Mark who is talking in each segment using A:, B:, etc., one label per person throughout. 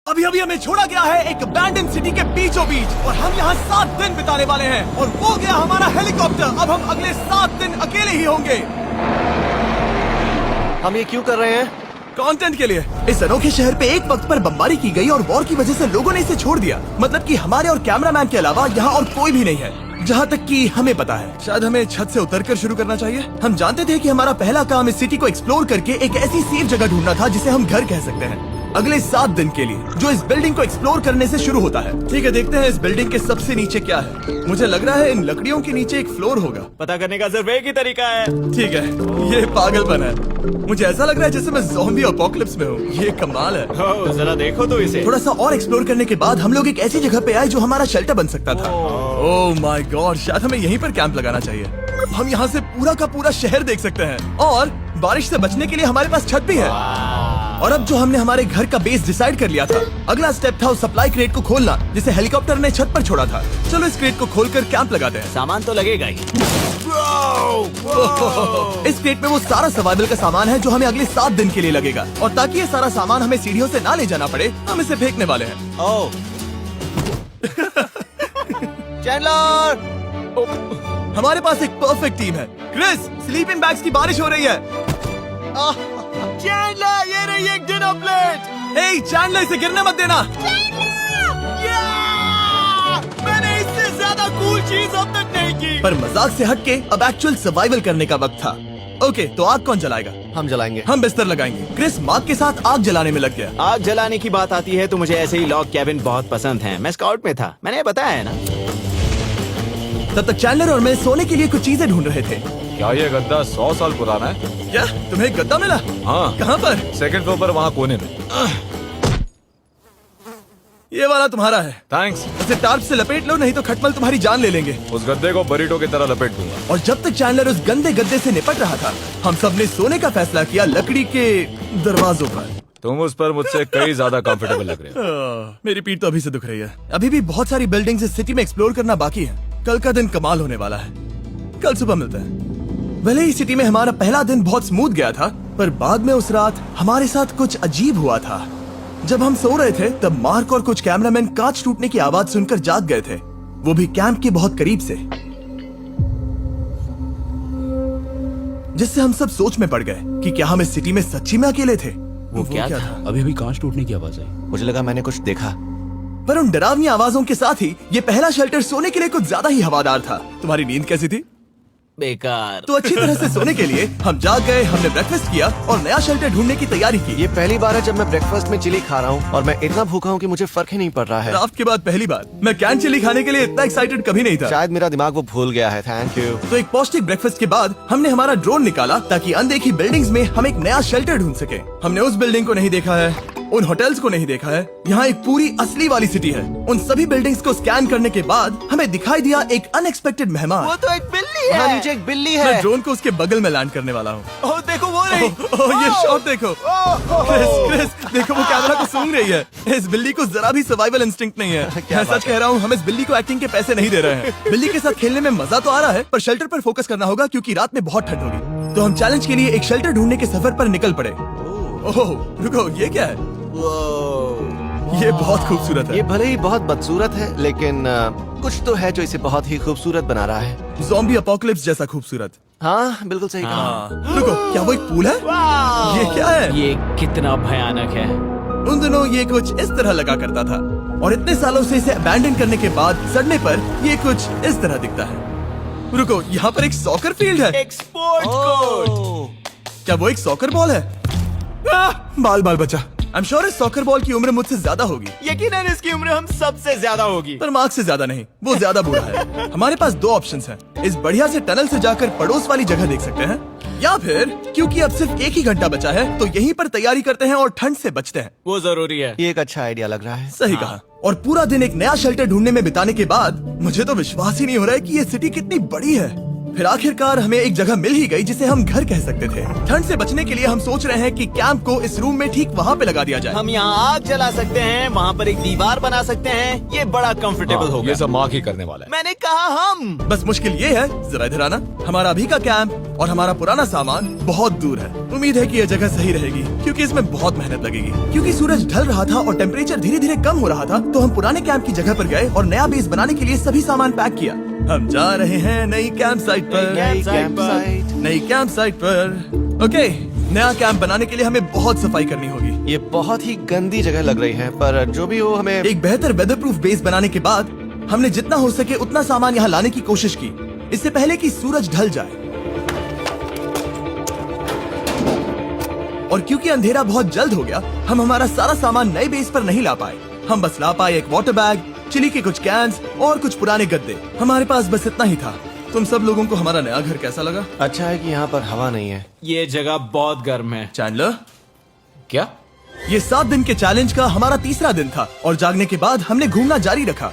A: अभी अभी हमें छोड़ा गया है एक अबैंडन सिटी के बीचों बीच और हम यहाँ 7 दिन बिताने वाले हैं और वो गया हमारा हेलीकॉप्टर। अब हम अगले 7 दिन अकेले ही होंगे।
B: हम ये क्यों कर रहे हैं?
A: कंटेंट के लिए। इस अनोखे शहर पे एक वक्त पर बमबारी की गई और वॉर की वजह से लोगों ने इसे छोड़ दिया। मतलब कि हमारे और कैमरामैन के अलावा यहाँ और कोई भी नहीं है, जहाँ तक कि हमें पता है। शायद हमें छत से उतरकर शुरू करना चाहिए। हम जानते थे कि हमारा पहला काम इस सिटी को एक्सप्लोर करके एक ऐसी सेफ जगह ढूंढना था जिसे हम घर कह सकते हैं, अगले 7 दिन के लिए, जो इस बिल्डिंग को एक्सप्लोर करने से शुरू होता है। ठीक है, देखते हैं इस बिल्डिंग के सबसे नीचे क्या है। मुझे लग रहा है इन लकड़ियों के नीचे एक फ्लोर होगा।
C: पता करने का सिर्फ एक ही तरीका है।
A: ठीक है, ये पागलपन है। मुझे ऐसा लग रहा है जैसे मैं ज़ॉम्बी अपोकलिप्स में हूँ। ये कमाल है।
C: ओह, जरा देखो तो इसे।
A: थोड़ा सा और एक्सप्लोर करने के बाद हम लोग एक ऐसी जगह पे आए जो हमारा शेल्टर बन सकता था। ओह माय गॉड, शायद हमें यहीं पर कैंप लगाना चाहिए। हम यहाँ से पूरा का पूरा शहर देख सकते हैं और बारिश से बचने के लिए हमारे पास छत भी है। और अब जो हमने हमारे घर का बेस डिसाइड कर लिया था, अगला स्टेप था उस सप्लाई क्रेट को खोलना जिसे हेलीकॉप्टर ने छत पर छोड़ा था। चलो इस क्रेट को खोलकर कैंप लगाते हैं।
C: सामान तो लगेगा ही।
A: इस क्रेट में वो सारा सर्वाइवल का सामान है जो हमें अगले 7 दिन के लिए लगेगा। और ताकि ये सारा सामान हमें सीढ़ियों से ना ले जाना पड़े, हम इसे फेंकने वाले हैं।
C: ओह,
B: चैंडलर!
A: हमारे पास एक परफेक्ट टीम है। क्रिस, स्लीपिंग बैग्स की बारिश हो रही है।
C: चैंडलर, ये रही एक डिनर प्लेट।
A: हे चैंडलर, इसे गिरने मत देना।
C: मैंने इससे ज्यादा कूल चीज अब तक नहीं की।
A: पर मजाक से हटके अब एक्चुअल सर्वाइवल करने का वक्त था। ओके, तो आग कौन जलाएगा?
B: हम जलाएंगे।
A: हम बिस्तर लगाएंगे। क्रिस मार्क के साथ आग जलाने में लग गया।
C: आग जलाने की बात आती है तो मुझे ऐसे ही लॉग कैबिन बहुत पसंद है। मैं स्काउट में था, मैंने बताया है ना।
A: तब तक चैंडलर और मैं सोने के लिए कुछ चीजें ढूंढ रहे थे।
D: क्या ये गद्दा 100 साल पुराना है?
A: क्या तुम्हें एक गद्दा मिला?
D: हाँ।
A: कहाँ पर?
D: सेकंड फ्लोर पर, वहाँ कोने में।
A: ये वाला तुम्हारा है।
D: थैंक्स।
A: इसे टार्प से लपेट लो, नहीं तो खटमल तुम्हारी जान ले लेंगे।
D: उस गद्दे को बरीटो की तरह लपेट दूंगा।
A: और जब तक चैंडलर उस गंदे गद्दे से निपट रहा था, हम सब ने सोने का फैसला किया लकड़ी के दरवाजों पर।
D: तुम उस पर मुझसे कई ज्यादा कंफर्टेबल लग रहे हो।
A: मेरी पीठ तो अभी से दुख रही है। अभी भी बहुत सारी बिल्डिंग्स इस सिटी में एक्सप्लोर करना बाकी है। कल का दिन कमाल होने वाला है। कल सुबह मिलते हैं। भले ही सिटी में हमारा पहला दिन बहुत स्मूथ गया था, पर बाद में उस रात हमारे साथ कुछ अजीब हुआ था। जब हम सो रहे थे तब मार्क और कुछ कैमरामैन कांच टूटने की आवाज सुनकर जाग गए थे, वो भी कैंप के बहुत करीब से, जिससे हम सब सोच में पड़ गए कि क्या हम इस सिटी में सच्ची में अकेले थे।
C: वो क्या था?
E: अभी अभी कांच टूटने की आवाज आई।
B: मुझे लगा मैंने कुछ देखा।
A: पर उन डरावनी आवाजों के साथ ही ये पहला शेल्टर सोने के लिए कुछ ज्यादा ही हवादार था। तुम्हारी नींद कैसी थी?
C: बेकार।
A: तो अच्छी तरह से सोने के लिए हम जाग गए। हमने ब्रेकफास्ट किया और नया शेल्टर ढूंढने की तैयारी की।
B: ये पहली बार है जब मैं ब्रेकफास्ट में चिली खा रहा हूँ और मैं इतना भूखा हूँ कि मुझे फर्क ही नहीं पड़ रहा है।
A: ड्राफ्ट के बाद पहली बार मैं कैन चिली खाने के लिए इतना एक्साइटेड कभी नहीं था।
B: शायद मेरा दिमाग वो भूल गया है। Thank you.
A: तो एक पौष्टिक ब्रेकफास्ट के बाद हमने हमारा ड्रोन निकाला ताकि अनदेखी बिल्डिंग्स में हम एक नया शेल्टर ढूंढ सके। हमने उस बिल्डिंग को नहीं देखा है, उन होटल्स को नहीं देखा है। यहाँ एक पूरी असली वाली सिटी है। उन सभी बिल्डिंग्स को स्कैन करने के बाद हमें दिखाई दिया एक अनएक्सपेक्टेड मेहमान।
C: वो तो एक बिल्ली
B: वहाँ
C: है।
B: नीचे एक बिल्ली
A: मैं
B: है।
A: ड्रोन को उसके बगल में लैंड करने वाला हूँ।
C: ओह, देखो वो रही।
A: ये शॉट देखो। क्रिस, देखो वो कैमरा को सूंघ रही है। इस बिल्ली को जरा भी सर्वाइवल इंस्टिंक्ट नहीं है।
B: क्या
A: मैं
B: बात
A: सच कह रहा हूँ, हम इस बिल्ली को एक्टिंग के पैसे नहीं दे रहे हैं। बिल्ली के साथ खेलने में मजा तो आ रहा है, पर शेल्टर पर फोकस करना होगा क्योंकि रात में बहुत ठंड होगी। तो हम चैलेंज के लिए एक शेल्टर ढूंढने के सफर पर निकल पड़े। ओह रुको, ये क्या है? ये बहुत खूबसूरत है।
B: ये भले ही बहुत बदसूरत है, लेकिन कुछ तो है जो इसे बहुत ही खूबसूरत बना रहा है।
A: ज़ॉम्बी अपोकलिप्स जैसा खूबसूरत।
B: हाँ, बिल्कुल सही कहा।
A: रुको, क्या वो एक पूल है? ये क्या है?
C: ये कितना भयानक है।
A: उन दिनों ये कुछ इस तरह लगा करता था और इतने सालों से इसे अबैंडन करने के बाद सड़ने पर ये कुछ इस तरह दिखता है। रुको, यहाँ पर एक सॉकर फील्ड है।
C: एक स्पोर्ट्स कोर्ट।
A: क्या वो एक सॉकर बॉल है? बाल बाल बचा। आई एम श्योर इस सॉकर बॉल की उम्र मुझसे ज्यादा होगी।
C: यकीनन इसकी उम्र हम सबसे ज्यादा होगी।
A: पर मार्क से ज्यादा नहीं, वो ज्यादा बूढ़ा है। हमारे पास 2 ऑप्शंस हैं। इस बढ़िया से टनल से जाकर पड़ोस वाली जगह देख सकते हैं, या फिर क्योंकि अब सिर्फ 1 ही घंटा बचा है तो यहीं पर तैयारी करते हैं और ठंड से बचते हैं।
C: वो जरूरी है।
B: ये एक अच्छा आइडिया लग रहा है।
A: सही कहा। और पूरा दिन एक नया शेल्टर ढूंढने में बिताने के बाद मुझे तो विश्वास ही नहीं हो रहा है कि ये सिटी कितनी बड़ी है। फिर आखिरकार हमें एक जगह मिल ही गई जिसे हम घर कह सकते थे। ठंड से बचने के लिए हम सोच रहे हैं कि कैंप को इस रूम में ठीक वहाँ पे लगा दिया जाए।
C: हम यहाँ आग जला सकते हैं, वहाँ पर एक दीवार बना सकते हैं। ये बड़ा कंफर्टेबल होगा।
D: ये सब मार्क ही करने वाला है।
C: मैंने कहा हम।
A: बस मुश्किल ये है, जरा इधर आना, हमारा अभी का कैंप और हमारा पुराना सामान बहुत दूर है। उम्मीद है कि यह जगह सही रहेगी क्योंकि इसमें बहुत मेहनत लगेगी। क्योंकि सूरज ढल रहा था और टेम्परेचर धीरे धीरे कम हो रहा था, तो हम पुराने कैंप की जगह पर गए और नया बेस बनाने के लिए सभी सामान पैक किया। हम जा रहे हैं नई कैंप साइट पर। नई कैंप साइट पर। ओके, नया कैंप बनाने के लिए हमें बहुत सफाई करनी होगी।
B: ये बहुत ही गंदी जगह लग रही है, पर जो भी हो हमें
A: एक बेहतर वेदर प्रूफ बेस बनाने के बाद हमने जितना हो सके उतना सामान यहाँ लाने की कोशिश की, इससे पहले कि सूरज ढल जाए। और क्योंकि अंधेरा बहुत जल्द हो गया, हम हमारा सारा सामान नए बेस पर नहीं ला पाए। हम बस ला पाए एक वाटर बैग, चिली के कुछ कैंस और कुछ पुराने गद्दे। हमारे पास बस इतना ही था। तुम सब लोगों को हमारा नया घर कैसा लगा?
B: अच्छा है कि यहाँ पर हवा नहीं है।
C: ये जगह बहुत गर्म है।
A: चैंडलर,
D: क्या?
A: ये 7 दिन के चैलेंज का हमारा तीसरा दिन था और जागने के बाद हमने घूमना जारी रखा।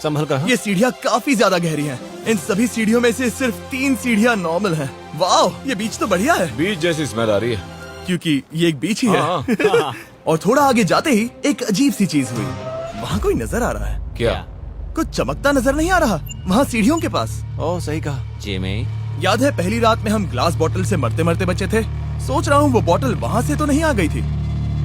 B: संभल कर।
A: ये सीढ़ियाँ काफी ज्यादा गहरी हैं। इन सभी सीढ़ियों में से सिर्फ 3 सीढ़ियाँ नॉर्मल हैं। वाह, ये बीच तो बढ़िया है
D: बीच जैसी स्मेल आ रही है।
A: क्योंकि ये एक बीच ही है।
D: हाँ।
A: और थोड़ा आगे जाते ही एक अजीब सी चीज हुई। वहाँ कोई नजर आ रहा है।
D: क्या?
A: कुछ चमकता नजर नहीं आ रहा वहाँ सीढ़ियों के पास।
B: ओह, सही कहा।
C: जिमी,
A: याद है पहली रात में हम ग्लास बॉटल से मरते मरते बचे थे? सोच रहा हूँ वो बॉटल वहाँ से तो नहीं आ गई थी।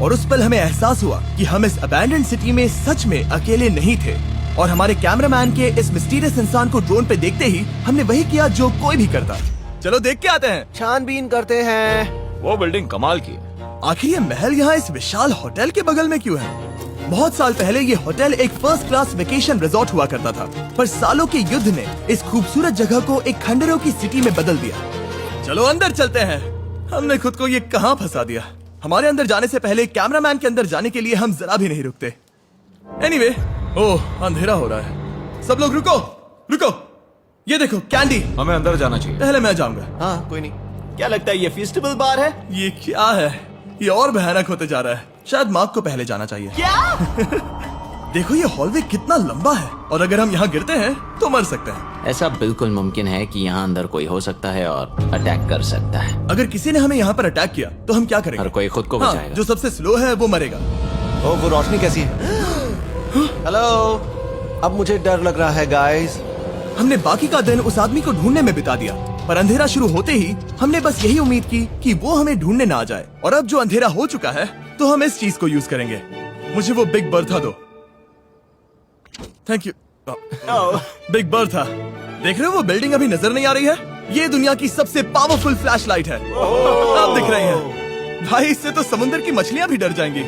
A: और उस पल हमें एहसास हुआ कि हम इस अबैंडन्ड सिटी में सच में अकेले नहीं थे। और हमारे कैमरामैन के इस मिस्टीरियस इंसान को ड्रोन पे देखते ही हमने वही किया जो कोई भी करता। चलो देख के आते हैं।
B: छानबीन करते हैं।
D: वो बिल्डिंग कमाल की है।
A: आखिर ये महल यहाँ इस विशाल होटल के बगल में क्यों है? बहुत साल पहले ये होटल एक फर्स्ट क्लास वेकेशन रिजॉर्ट हुआ करता था, पर सालों के युद्ध ने इस खूबसूरत जगह को एक खंडरों की सिटी में बदल दिया। चलो अंदर चलते हैं। हमने खुद को ये कहाँ फंसा दिया। हमारे अंदर जाने से पहले कैमरामैन के अंदर जाने के लिए हम जरा भी नहीं रुकते। एनीवे, ओह अंधेरा हो रहा है। सब लोग रुको रुको, ये देखो कैंडी।
D: हमें अंदर जाना चाहिए।
A: पहले मैं जाऊंगा।
B: हाँ, कोई नहीं।
C: क्या लगता है ये फेस्टिवल बार है?
A: ये क्या है? ये और भयानक होते जा रहा है। शायद मार्क को पहले जाना चाहिए।
C: क्या?
A: देखो ये हॉलवे कितना लंबा है और अगर हम यहाँ गिरते हैं तो मर सकते हैं।
C: ऐसा बिल्कुल मुमकिन है कि यहाँ अंदर कोई हो सकता है और अटैक कर सकता है।
A: अगर किसी ने हमें यहाँ पर अटैक किया तो हम क्या करेंगे?
C: हर कोई खुद को
A: हाँ,
C: बचाएगा।
A: जो सबसे स्लो है वो मरेगा।
B: ओह, वो रोशनी कैसी है? हेलो, अब मुझे डर लग रहा है गाइस।
A: हमने बाकी का दिन उस आदमी को ढूंढने में बिता दिया, पर अंधेरा शुरू होते ही हमने बस यही उम्मीद की कि वो हमें ढूंढने ना आ जाए। और अब जो अंधेरा हो चुका है तो हम इस चीज को यूज करेंगे। मुझे वो बिग बर्था दो। Thank you. बिग बर्था, देख रहे हो वो बिल्डिंग अभी नजर नहीं आ रही है? ये दुनिया की सबसे पावरफुल फ्लैशलाइट है। आप दिख रही हैं। भाई इससे तो समुद्र की मछलियां भी डर जाएंगी।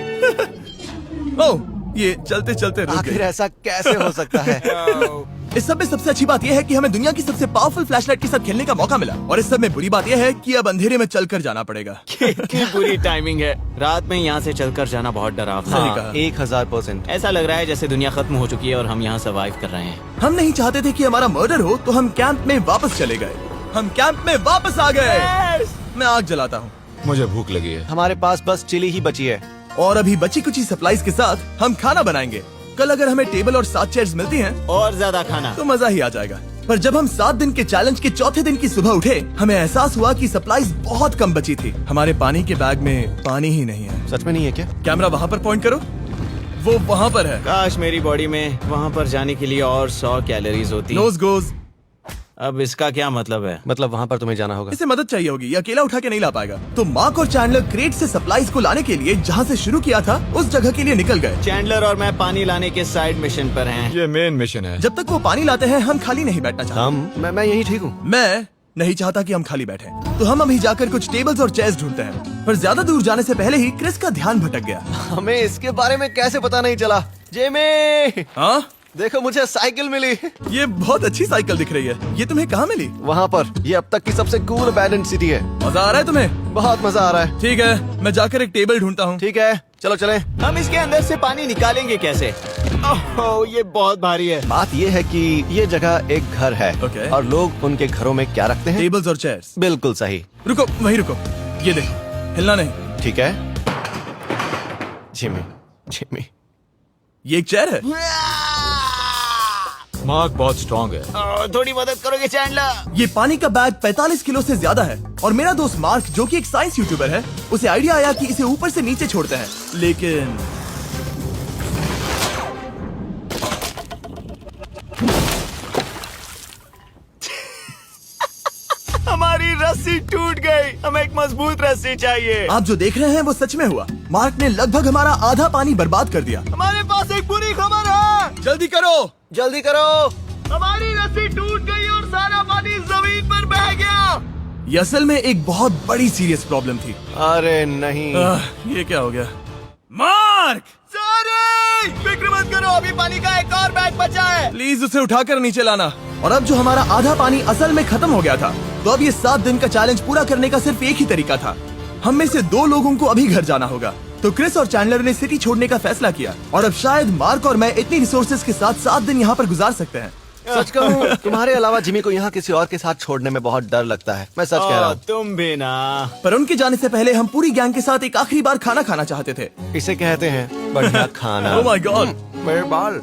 A: ओह, ये चलते चलते रुक
B: आखिर
A: गई।
B: ऐसा कैसे हो सकता है?
A: इस सब में सबसे अच्छी बात यह है कि हमें दुनिया की सबसे पावरफुल फ्लैशलाइट के साथ खेलने का मौका मिला। और इस सब में बुरी बात यह है कि अब अंधेरे में चलकर जाना पड़ेगा।
C: कितनी बुरी टाइमिंग है। रात में यहाँ से चलकर जाना बहुत डरावना
A: सही
C: है।
A: कहा।
B: 1000%।
C: ऐसा लग रहा है जैसे दुनिया खत्म हो चुकी है और हम यहाँ सर्वाइव कर रहे हैं।
A: हम नहीं चाहते थे कि हमारा मर्डर हो, तो हम कैंप में वापस चले गए। हम कैंप में वापस आ गए। मैं आग जलाता हूँ।
D: मुझे भूख लगी है।
B: हमारे पास बस चिली ही बची है।
A: और अभी बची कुची सप्लाईज के साथ हम खाना बनाएंगे। कल अगर हमें टेबल और 7 चेयर्स मिलती हैं
C: और ज्यादा खाना
A: तो मजा ही आ जाएगा। पर जब हम 7 दिन के चैलेंज के चौथे दिन की सुबह उठे, हमें एहसास हुआ कि सप्लाईज बहुत कम बची थी। हमारे पानी के बैग में पानी ही नहीं है।
B: सच में नहीं है क्या?
A: कैमरा वहाँ पर पॉइंट करो। वो वहाँ पर है।
C: काश मेरी बॉडी में वहाँ पर जाने के लिए और 100 कैलोरीज होती।
A: Nose goes.
C: अब इसका क्या मतलब है?
B: मतलब वहाँ पर तुम्हें जाना होगा।
A: इसे मदद चाहिए होगी, ये अकेला उठा के नहीं ला पाएगा। तो मार्क और चैंडलर क्रेट से सप्लाईज को लाने के लिए जहाँ से शुरू किया था उस जगह के लिए निकल गए।
C: चैंडलर और मैं पानी लाने के साइड मिशन पर हैं।
D: ये मेन मिशन है।
A: जब तक वो पानी लाते हैं हम खाली नहीं बैठना चाहते।
B: मैं यही ठीक हूँ।
A: मैं नहीं चाहता कि हम खाली बैठे, तो हम अभी जाकर कुछ टेबल्स और चेयर्स ढूंढते हैं। पर ज्यादा दूर जाने से पहले ही क्रिस का ध्यान भटक गया।
B: हमें इसके बारे में कैसे पता नहीं चला? जेमी,
A: हाँ,
B: देखो मुझे साइकिल मिली।
A: ये बहुत अच्छी साइकिल दिख रही है। ये तुम्हें कहाँ मिली?
B: वहाँ पर। ये अब तक की सबसे कूल अबैंडन्ड सिटी है।
A: मजा आ रहा है तुम्हें?
B: बहुत मजा आ रहा है।
A: ठीक है, मैं जाकर एक टेबल ढूंढता हूँ।
B: ठीक है, चलो चलें।
C: हम इसके अंदर से पानी निकालेंगे कैसे? ओह, ये बहुत भारी है।
B: बात ये है कि ये जगह एक घर है।
A: Okay.
B: और लोग उनके घरों में क्या रखते हैं?
A: टेबल्स और चेयर्स।
B: बिल्कुल सही।
A: रुको, वहीं रुको। ये देखो, हिलना नहीं।
B: ठीक है। जिमी, जिमी,
A: ये एक चेयर है।
D: मार्क बहुत स्ट्रांग है।
C: थोड़ी मदद करोगे चैंडलर?
A: ये पानी का बैग 45 किलो से ज्यादा है और मेरा दोस्त मार्क जो कि एक साइंस यूट्यूबर है, उसे आइडिया आया कि इसे ऊपर से नीचे छोड़ते हैं, लेकिन
C: हमारी रस्सी टूट गई। हमें एक मजबूत रस्सी चाहिए।
A: आप जो देख रहे हैं वो सच में हुआ। मार्क ने लगभग हमारा आधा पानी बर्बाद कर दिया।
C: हमारे पास एक बुरी खबर है।
A: जल्दी करो।
B: जल्दी करो।
C: हमारी रस्सी टूट गई और सारा पानी जमीन पर बह गया।
A: ये असल में एक बहुत बड़ी सीरियस प्रॉब्लम थी।
B: अरे नहीं।
A: ये क्या हो गया? मार्क,
C: सॉरी, फिक्र मत करो, अभी पानी का एक और बैग बचा है।
A: प्लीज उसे उठाकर नीचे लाना। और अब जो हमारा आधा पानी असल में खत्म हो गया था, तो अब ये 7 दिन का चैलेंज पूरा करने का सिर्फ एक ही तरीका था। हम में से 2 लोगों को अभी घर जाना होगा। तो क्रिस और चैंडलर ने सिटी छोड़ने का फैसला किया और अब शायद मार्क और मैं इतनी रिसोर्सेज के साथ 7 दिन यहाँ पर गुजार सकते हैं।
B: सच कहूँ, तुम्हारे अलावा जिमी को यहाँ किसी और के साथ छोड़ने में बहुत डर लगता है। मैं सच कह रहा हूँ।
C: तुम भी ना।
A: पर उनके जाने से पहले हम पूरी गैंग के साथ एक आखिरी बार खाना खाना चाहते थे।
B: इसे कहते हैं बढ़िया खाना।
A: ओह माय गॉड,
B: मेरे बाल।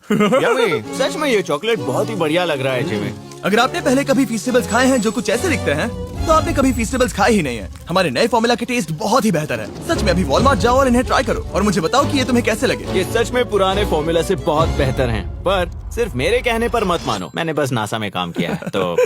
B: Yummy।
C: सच में ये चॉकलेट बहुत ही बढ़िया लग रहा है जिमी।
A: अगर आपने पहले कभी फीस्टेबल्स खाए हैं जो कुछ ऐसे दिखते हैं, तो आपने कभी फीस्टेबल्स खाए ही नहीं है। हमारे नए फॉर्मूला के टेस्ट बहुत ही बेहतर है। सच में अभी वॉलमार्ट जाओ और इन्हें ट्राई करो और मुझे बताओ कि ये तुम्हें कैसे लगे।
C: ये सच में पुराने फॉर्मूला से बहुत बेहतर हैं, पर सिर्फ मेरे कहने पर मत मानो। मैंने बस नासा में काम किया है तो।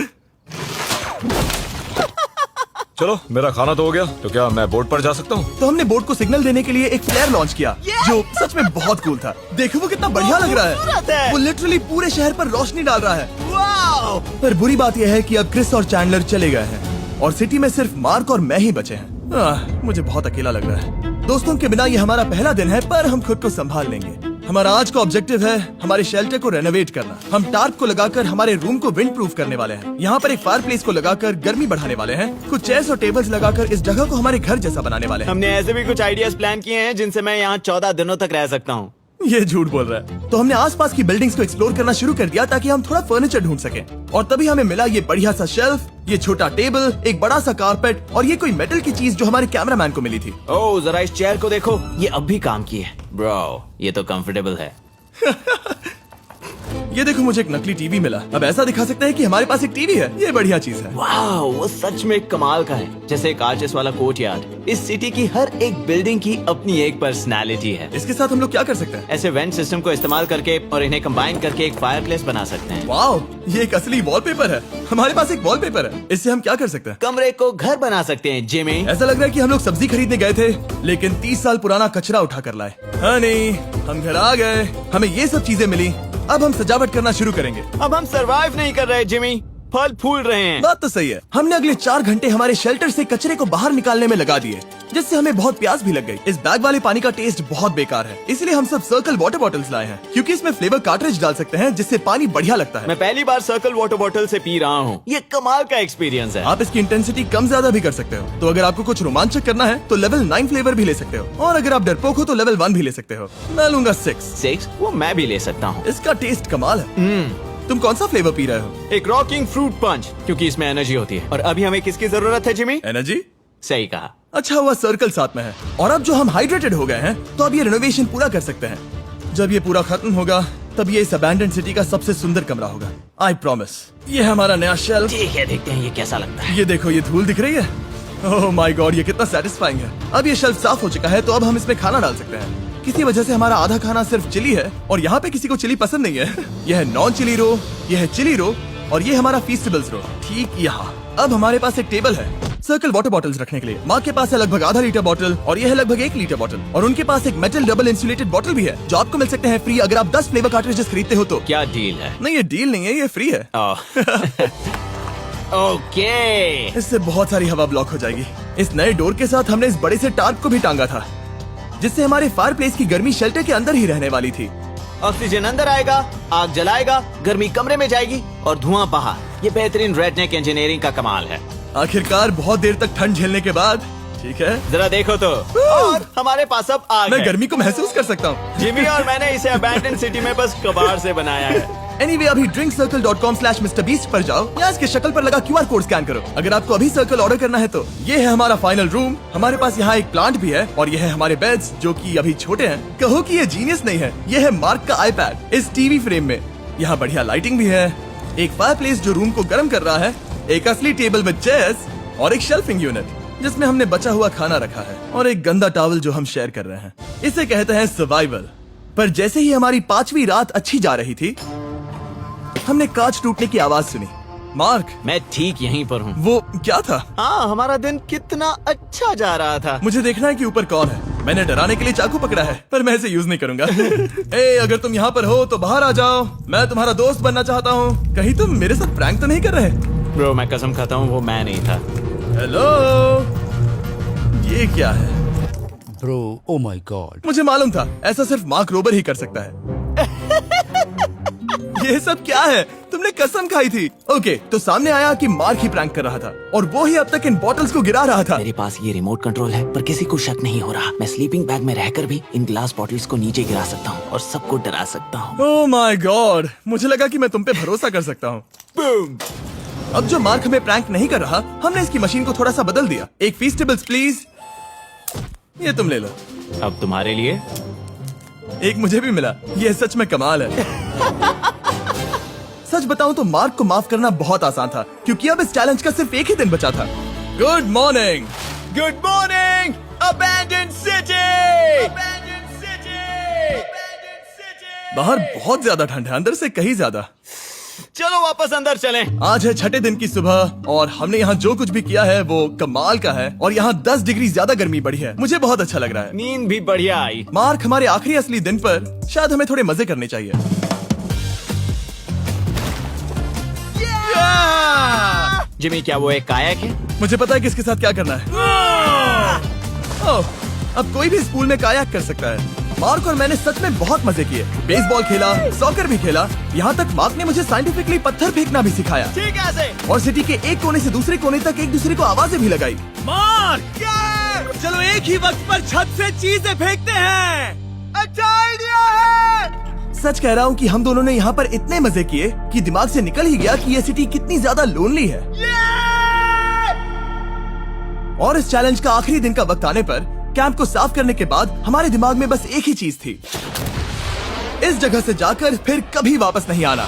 D: चलो मेरा खाना तो हो गया, तो क्या मैं बोट पर जा सकता हूँ?
A: तो हमने बोट को सिग्नल देने के लिए एक फ्लेयर लॉन्च किया, जो सच में बहुत कूल था। देखो वो कितना बढ़िया लग रहा
C: खूबसूरत
A: है।
C: है।
A: वो लिटरली पूरे शहर पर रोशनी डाल रहा है।
C: वाओ!
A: पर बुरी बात यह है कि अब क्रिस और चैंडलर चले गए हैं और सिटी में सिर्फ मार्क और मैं ही बचे हैं। मुझे बहुत अकेला लग रहा है। दोस्तों के बिना ये हमारा पहला दिन है, पर हम खुद को संभाल लेंगे। हमारा आज का ऑब्जेक्टिव है हमारे शेल्टर को रेनोवेट करना। हम टार्प को लगाकर हमारे रूम को विंड प्रूफ करने वाले हैं। यहाँ पर एक फायर प्लेस को लगाकर गर्मी बढ़ाने वाले हैं। कुछ चेयर्स और टेबल्स लगाकर इस जगह को हमारे घर जैसा बनाने वाले हैं।
C: हमने ऐसे भी कुछ आइडियाज प्लान किए हैं जिनसे मैं यहाँ 14 दिनों तक रह सकता हूँ।
A: ये झूठ बोल रहा है। तो हमने आसपास की बिल्डिंग्स को एक्सप्लोर करना शुरू कर दिया ताकि हम थोड़ा फर्नीचर ढूंढ सकें। और तभी हमें मिला ये बढ़िया सा शेल्फ, ये छोटा टेबल, एक बड़ा सा कारपेट और ये कोई मेटल की चीज जो हमारे कैमरामैन को मिली थी।
C: ओह, जरा इस चेयर को देखो, ये अब भी काम की है। ब्रो, ये तो कंफर्टेबल है।
A: ये देखो, मुझे एक नकली टीवी मिला। अब ऐसा दिखा सकते हैं कि हमारे पास एक टीवी है। ये बढ़िया चीज है।
C: वाह, वो सच में कमाल का है। जैसे एक आर्चेस वाला कोर्टयार्ड। इस सिटी की हर एक बिल्डिंग की अपनी एक पर्सनालिटी है।
A: इसके साथ हम लोग क्या कर सकते हैं?
C: ऐसे वेंट सिस्टम को इस्तेमाल करके और इन्हें कंबाइन करके एक फायर प्लेस बना सकते हैं।
A: वाओ, ये एक असली वॉलपेपर है। हमारे पास एक वॉलपेपर है। इससे हम क्या कर सकते हैं?
C: कमरे को घर बना सकते हैं जिमी।
A: ऐसा लग रहा है कि हम लोग सब्जी खरीदने गए थे, लेकिन 30 साल पुराना कचरा उठा कर लाए। हाँ नहीं, हम घर आ गए, हमें ये सब चीजें मिली। अब हम सजावट करना शुरू करेंगे।
C: अब हम सरवाइव नहीं कर रहे जिमी, फल फूल रहे हैं।
A: बात तो सही है। हमने अगले 4 घंटे हमारे शेल्टर से कचरे को बाहर निकालने में लगा दिए, जिससे हमें बहुत प्यास भी लग गई। इस बैग वाले पानी का टेस्ट बहुत बेकार है, इसलिए हम सब सर्कल वाटर बॉटल्स लाए हैं, क्योंकि इसमें फ्लेवर कार्ट्रिज डाल सकते हैं, जिससे पानी बढ़िया लगता है।
C: मैं पहली बार सर्कल वाटर बॉटल से पी रहा हूँ। ये कमाल का एक्सपीरियंस है।
A: आप इसकी इंटेंसिटी कम ज्यादा भी कर सकते हो। तो अगर आपको कुछ रोमांचक करना है तो लेवल 9 फ्लेवर भी ले सकते हो, और अगर आप डरपोक हो तो लेवल 1 भी ले सकते हो। मैं लूंगा 6।
C: वो मैं भी ले सकता हूँ।
A: इसका टेस्ट कमाल है। तुम कौन सा फ्लेवर पी रहे हो?
C: एक रॉकिंग फ्रूट पंच, क्योंकि इसमें एनर्जी होती है। और अभी हमें किसकी जरूरत है जिमी?
A: एनर्जी?
C: सही कहा।
A: अच्छा हुआ सर्कल साथ में है। और अब जो हम हाइड्रेटेड हो गए हैं, तो अब ये रिनोवेशन पूरा कर सकते हैं। जब ये पूरा खत्म होगा, तब ये इस अबैंडन सिटी का सबसे सुंदर कमरा होगा। I promise. ये है हमारा नया शेल्फ।
C: ठीक है, देखते हैं ये कैसा लगता है।
A: ये देखो, ये धूल दिख रही है। ओह माय गॉड, ये कितना सेटिस्फाइंग है। अब ये शेल्फ साफ हो चुका है, तो अब हम इसमें खाना डाल सकते हैं। किसी वजह से हमारा आधा खाना सिर्फ चिली है, और यहाँ पे किसी को चिली पसंद नहीं है। यह है नॉन चिली रो, यह है चिली रो, और ये हमारा फीस्टेबल्स रो ठीक यहाँ। अब हमारे पास एक टेबल है सर्कल वाटर बॉटल्स रखने के लिए। माँ के पास है लगभग आधा लीटर बॉटल, और यह है लगभग 1 लीटर बॉटल, और उनके पास एक मेटल डबल इंसुलेटेड बॉटल भी है, जो आपको मिल सकते हैं फ्री अगर आप 10 फ्लेवर कार्ट्रिजेस खरीदते हो तो।
C: क्या डील है?
A: नहीं, ये डील नहीं है, ये फ्री है।
C: ओके।
A: इससे बहुत सारी हवा ब्लॉक हो जाएगी। इस नए डोर के साथ हमने इस बड़े से टार्प को भी टांगा था, जिससे हमारे फायर प्लेस की गर्मी शेल्टर के अंदर ही रहने वाली थी।
C: ऑक्सीजन अंदर आएगा, आग जलाएगा, गर्मी कमरे में जाएगी और धुआं बाहर। ये बेहतरीन रेडनेक इंजीनियरिंग का कमाल है।
A: आखिरकार बहुत देर तक ठंड झेलने के बाद, ठीक है,
C: जरा देखो तो। और हमारे पास अब आग
A: मैं
C: है।
A: गर्मी को महसूस कर सकता हूँ।
C: जिमी और मैंने इसे अबैंडन सिटी में बस कबाड़ से बनाया है।
A: Anyway, अभी drinkcircle.com/MrBeast पर जाओ या इसके शक्ल पर लगा QR कोड स्कैन करो। अगर आपको अभी सर्कल ऑर्डर करना है तो ये है हमारा फाइनल रूम। हमारे पास यहाँ एक प्लांट भी है, और ये है हमारे बेड्स, जो कि अभी छोटे हैं। कहो कि ये जीनियस नहीं है, ये है मार्क का iPad इस टीवी फ्रेम में। यहाँ बढ़िया लाइटिंग भी है, एक फायरप्लेस जो रूम को गर्म कर रहा है, एक असली टेबल विद चेयर्स और एक शेल्फिंग यूनिट जिसमें हमने बचा हुआ खाना रखा है, और एक गंदा टॉवल जो हम शेयर कर रहे हैं। इसे कहते हैं सर्वाइवल। पर जैसे ही हमारी 5वीं रात अच्छी जा रही थी, हमने कांच टूटने की आवाज सुनी। मार्क,
C: मैं ठीक यहीं पर हूँ।
A: वो क्या था?
C: हाँ, हमारा दिन कितना अच्छा जा रहा था।
A: मुझे देखना है कि ऊपर कौन है। मैंने डराने के लिए चाकू पकड़ा है, पर मैं इसे यूज नहीं करूंगा। ए, अगर तुम यहाँ पर हो तो बाहर आ जाओ, मैं तुम्हारा दोस्त बनना चाहता हूँ। कहीं तुम मेरे साथ प्रैंक तो नहीं कर रहे?
C: ब्रो, मैं कसम खाता हूँ वो मैं नहीं था।
A: हेलो, ये क्या है?
E: Bro, oh my God.
A: मुझे मालूम था ऐसा सिर्फ मार्क रोबर ही कर सकता है। ये सब क्या है? तुमने कसम खाई थी। ओके, तो सामने आया कि मार्क ही प्रैंक कर रहा था, और वो ही अब तक इन बॉटल्स को गिरा रहा था।
C: मेरे पास ये रिमोट कंट्रोल है, पर किसी को शक नहीं हो रहा। मैं स्लीपिंग बैग में रहकर भी इन ग्लास बॉटल्स को नीचे गिरा सकता हूँ और सबको डरा सकता हूँ।
A: ओह माय गॉड, मुझे लगा कि मैं तुम पे भरोसा कर सकता हूँ। अब जो मार्क हमें प्रैंक नहीं कर रहा, हमने इसकी मशीन को थोड़ा सा बदल दिया। एक फीस्टेबल्स प्लीज, ये तुम ले लो।
C: अब तुम्हारे लिए
A: एक मुझे भी मिला। ये सच में कमाल है। सच बताऊं तो मार्क को माफ करना बहुत आसान था, क्योंकि अब इस चैलेंज का सिर्फ एक ही दिन बचा था। Good morning, good morning, abandoned city. बाहर बहुत ज्यादा ठंड है, अंदर से कहीं ज्यादा।
C: चलो वापस अंदर चलें।
A: आज है 6ठे दिन की सुबह, और हमने यहाँ जो कुछ भी किया है वो कमाल का है, और यहाँ 10 डिग्री ज्यादा गर्मी बढ़ी है। मुझे बहुत अच्छा लग रहा है।
C: नींद भी बढ़िया आई।
A: मार्क, हमारे आखिरी असली दिन पर शायद हमें थोड़े मजे करने चाहिए।
C: जिमी, क्या वो एक कायाक है?
A: मुझे पता है किसके साथ क्या करना है। ओह, अब कोई भी स्कूल में कायाक कर सकता है। मार्क और मैंने सच में बहुत मजे किए। बेसबॉल खेला, सॉकर भी खेला, यहाँ तक मार्क ने मुझे साइंटिफिकली पत्थर फेंकना भी सिखाया।
C: ठीक है।
A: और सिटी के एक कोने से दूसरे कोने तक एक दूसरे को आवाजें भी लगाई। मार्क, चलो एक ही वक्त पर छत से चीजें फेंकते हैं। अच्छा आइडिया है। सच कह रहा हूँ कि हम दोनों ने यहाँ पर इतने मजे किए कि दिमाग से निकल ही गया कि ये सिटी कितनी ज्यादा लोनली है। और इस चैलेंज का आखिरी दिन का वक्त आने पर कैंप को साफ करने के बाद हमारे दिमाग में बस एक ही चीज थी, इस जगह से जाकर फिर कभी वापस नहीं आना।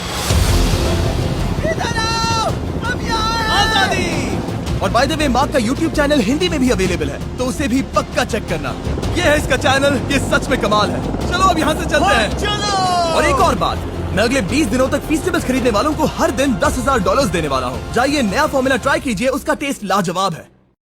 A: आजादी। और बाय द वे, मार्क का YouTube चैनल हिंदी में भी अवेलेबल है, तो उसे भी पक्का चेक करना। ये है इसका चैनल, ये सच में कमाल है। चलो अब यहाँ से चलते हैं। चलो। और एक और बात, मैं अगले 20 दिनों तक फीस्टेबल्स खरीदने वालों को हर दिन $10,000 देने वाला हूँ। जाइए, नया फॉर्मूला ट्राई कीजिए, उसका टेस्ट लाजवाब है।